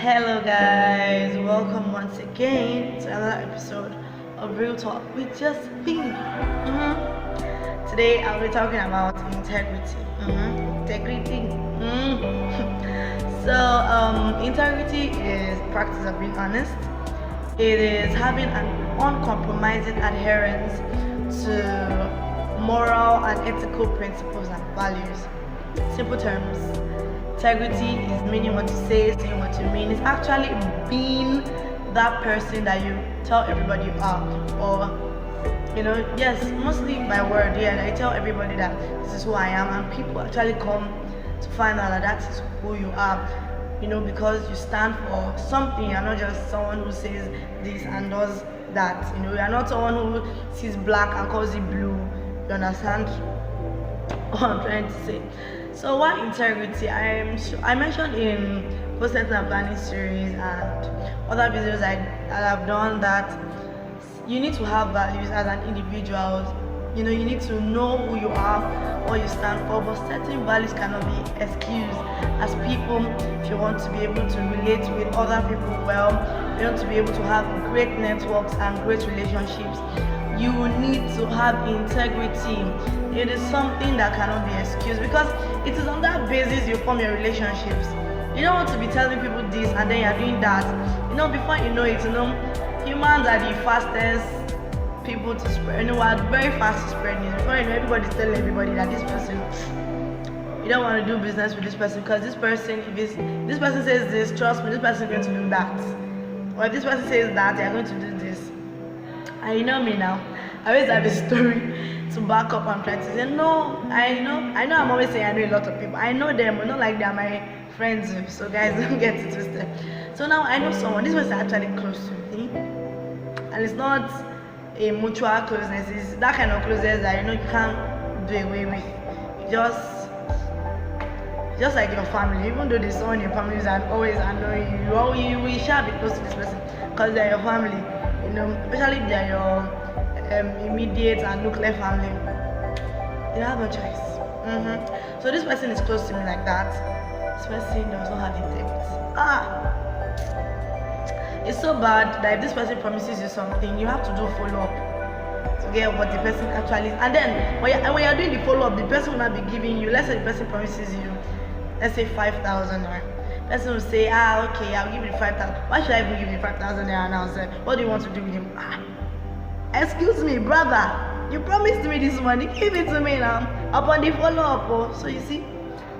Hello, guys, welcome once again to another episode of Real Talk with Josephine. Today, I'll be talking about integrity. Integrity. Integrity is practice of being honest. It is having an uncompromising adherence to moral and ethical principles and values. Simple terms. Integrity is meaning what you say, saying what you mean. It's actually being that person that you tell everybody you are. Or, yes, mostly by word. Yeah, I tell everybody that this is who I am, and people actually come to find out that that is who you are. Because you stand for something. You're not just someone who says this and does that. You're not someone who sees black and calls it blue. You understand what I'm trying to say? So why integrity? I mentioned in post-setting and planning series and other videos I have done that you need to have values as an individual. You need to know who you are, what you stand for, but certain values cannot be excused as people. If you want to be able to relate with other people well, you want to be able to have great networks and great relationships, you need to have integrity. It is something that cannot be excused because it is on that basis you form your relationships. You don't want to be telling people this and then you're doing that. Before you know it, humans are the fastest people to spread. We're very fast to spread news. Before you know, everybody's telling everybody that this person, you don't want to do business with this person because this person, if this person says this, trust me, this person is going to do that. Or if this person says that, they're going to do this. And you know me now. I always have a story to back up and try to say, no, I know I'm always saying I know a lot of people. I know them, but not like they're my friends. So guys, don't get it twisted. So now I know someone, this person is actually close to me. And it's not a mutual closeness, it's that kind of closeness that you can't do away with. Just like your family, even though there's someone in your family that always annoying you will shall be close to this person because they're your family. Especially if they're your immediate and nuclear family, you have no choice. So this person is close to me like that. This person does not have integrity. It's so bad that if this person promises you something, you have to do follow-up to get what the person actually is. And then when you're doing the follow-up, the person will not be giving you, let's say the person promises you, let's say 5,000 naira. The person will say, okay, I'll give you 5,000. Why should I even give you 5,000 naira now? Say, what do you want to do with him? Excuse me, brother, you promised me this money, give it to me now. Upon the follow-up, so you see,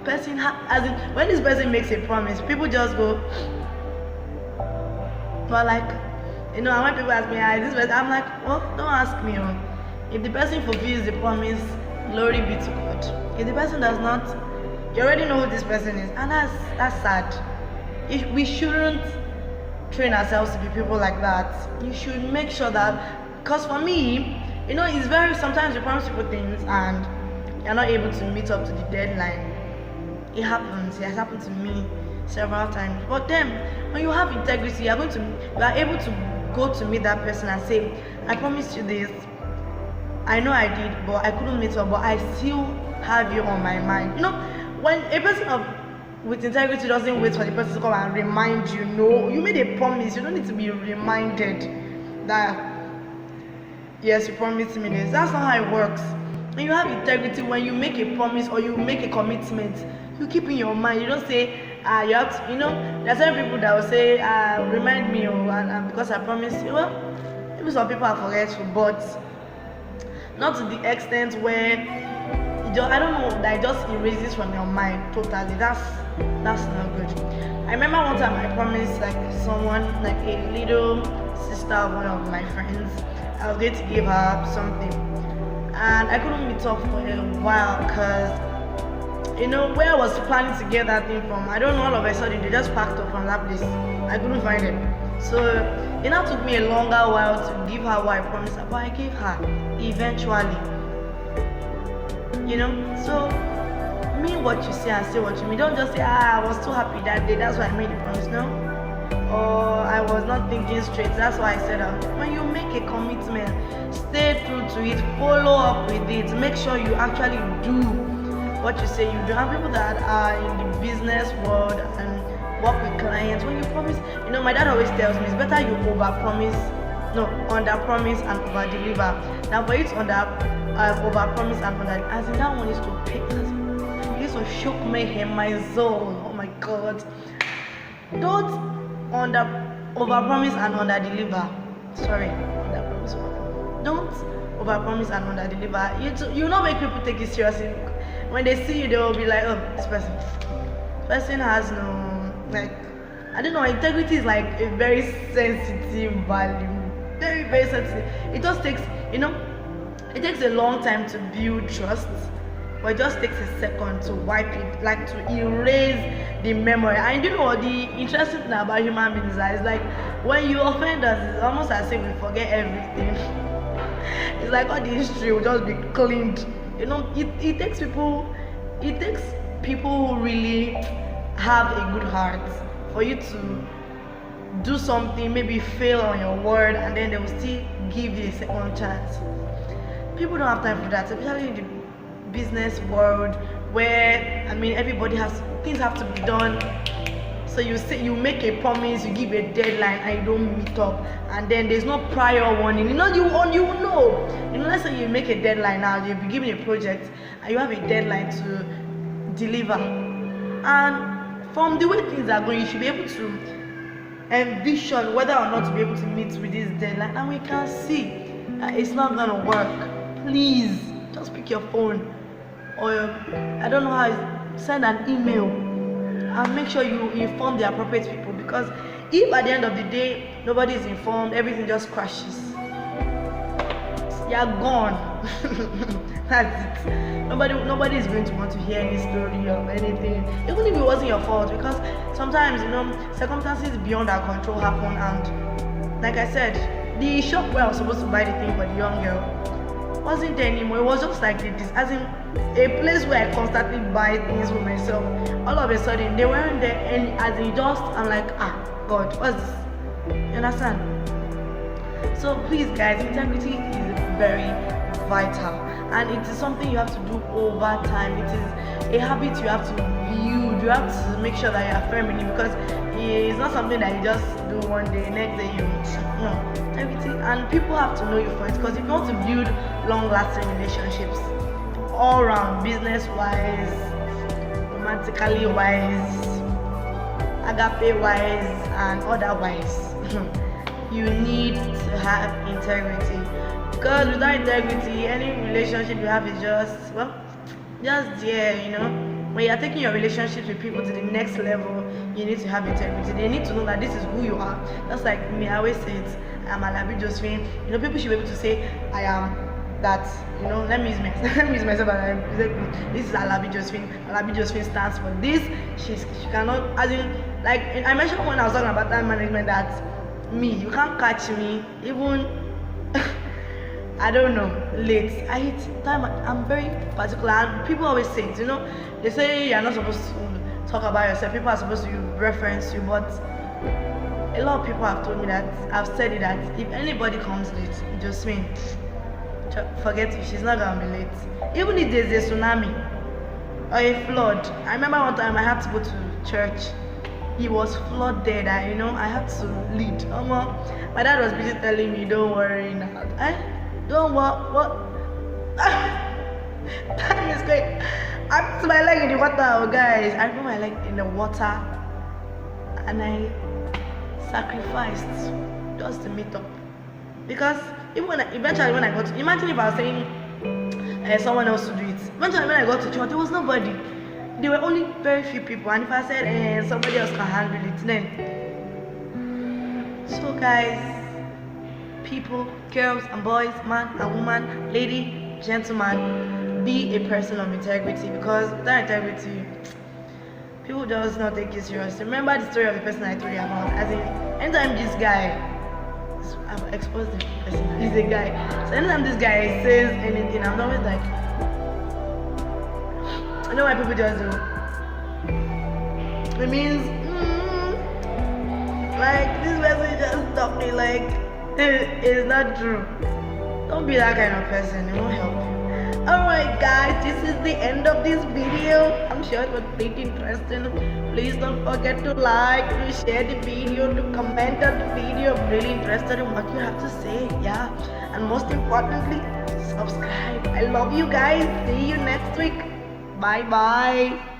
when this person makes a promise, people just go. But and when people ask me, this person, I'm like, well, don't ask me. If the person fulfills the promise, glory be to God. If the person does not, you already know who this person is, and that's sad. We shouldn't train ourselves to be people like that. You should make sure that. Because for me, it's very, sometimes you promise people things and you're not able to meet up to the deadline. It happens. It has happened to me several times. But then, when you have integrity, you are able to go to meet that person and say, I promised you this. I know I did, but I couldn't meet up, but I still have you on my mind. When a person with integrity doesn't wait for the person to come and remind you, no, you made a promise. You don't need to be reminded that, yes, you promised me this. That's not how it works. When you have integrity, when you make a promise or you make a commitment, you keep in your mind. You don't say, you have to, there are some people that will say, remind me, and because I promised you. Well, maybe some people are forgetful, but not to the extent where I don't know, that it just erases from your mind totally. That's not good. I remember one time I promised someone, a little sister of one of my friends, I was going to give her something, and I couldn't meet up for a while because where I was planning to get that thing from, I don't know, all of a sudden they just packed up from that place. I couldn't find it, so it now took me a longer while to give her what I promised her, but I gave her eventually. So mean what you say and say what you mean. Don't just say, I was too happy that day, that's why I made the promise. No, or I was not thinking straight, that's why I said that. When you make a commitment, stay true to it, follow up with it, make sure you actually do what you say you do. And people that are in the business world and work with clients, when you promise, my dad always tells me it's better you under promise and over deliver. Now for you to over promise and under, as in that one is to pick, it used to shook me in my soul. Oh my god. Don't over promise and under deliver. Sorry, under promise. Don't over promise and under deliver. You not make people take you seriously. When they see you, they will be like, oh, this person has no, like, I don't know, integrity is like a very sensitive value. Very, very sensitive. It just takes, it takes a long time to build trust, but it just takes a second to wipe it, like to erase the memory. And you know what the interesting thing about human beings is that it's like when you offend us, it's almost as if we forget everything. It's like all the history will just be cleaned. It takes people who really have a good heart for you to do something, maybe fail on your word, and then they will still give you a second chance. People don't have time for that, especially in the business world where everybody things have to be done. So you make a promise, you give a deadline, and you don't meet up, and then there's no prior warning. Let's say you make a deadline now, you'll be given a project, and you have a deadline to deliver. And from the way things are going, you should be able to envision whether or not to be able to meet with this deadline, and we can see that it's not gonna work. Please just pick your phone, or I don't know how, send an email, and make sure you inform the appropriate people, because if at the end of the day nobody is informed, everything just crashes. You're gone. That's it. Nobody is going to want to hear any story or anything, even if it wasn't your fault, because sometimes circumstances beyond our control happen. And like I said, the shop where I was supposed to buy the thing for the young girl wasn't there anymore. It was just like this, as in a place where I constantly buy things for myself. All of a sudden they weren't there, and as in just, I'm like, God, what's this? You understand? So please guys, integrity is very vital, and it is something you have to do over time. It is a habit you have to build. You have to make sure that you are firm in it, because it's not something that you just do one day, next day integrity, and people have to know you for it, because if you want to build long-lasting relationships all around, business wise, romantically wise, agape wise, and otherwise, you need to have integrity. Because without integrity, any relationship you have is just there. When you're taking your relationships with people to the next level, you need to have integrity. They need to know that this is who you are. Just like me, I always say it, I'm Alabi Josephine. People should be able to say, I am that. Let me use myself as this is Alabi Josephine. Alabi Josephine stands for this. She cannot, as in, like I mentioned when I was talking about time management, that you can't catch me even I don't know, late. I hate time. I'm very particular, and people always say it, they say you're not supposed to talk about yourself, people are supposed to reference you, but a lot of people have told me that, I've said it, that if anybody comes late, Josephine, forget it, she's not gonna be late. Even if there's a tsunami or a flood. I remember one time I had to go to church. It was flooded, and I had to lead. My dad was busy telling me, don't worry now. Don't what? Time is great. I put my leg in the water, guys. I put my leg in the water, and I sacrificed just to meet up. Because even eventually when I got to, imagine if I was saying someone else to do it. Eventually when I got to church, there was nobody. There were only very few people, and if I said somebody else can handle it, then. So guys, people, girls and boys, man and woman, lady, gentleman, be a person of integrity, because without integrity, people just not take you seriously. Remember the story of the person I told you about? As in, anytime this guy, I've exposed the person, he's a guy. So anytime this guy says anything, I'm always like, I know why people just do. It means, like, this person just stopped me, like, it's not true. Don't be that kind of person, it won't help you. Alright guys, this is the end of this video. I'm sure it was pretty interesting. Please don't forget to like, to share the video, to comment on the video. I'm really interested in what you have to say. Yeah, and most importantly, subscribe. I love you guys. See you next week. Bye bye.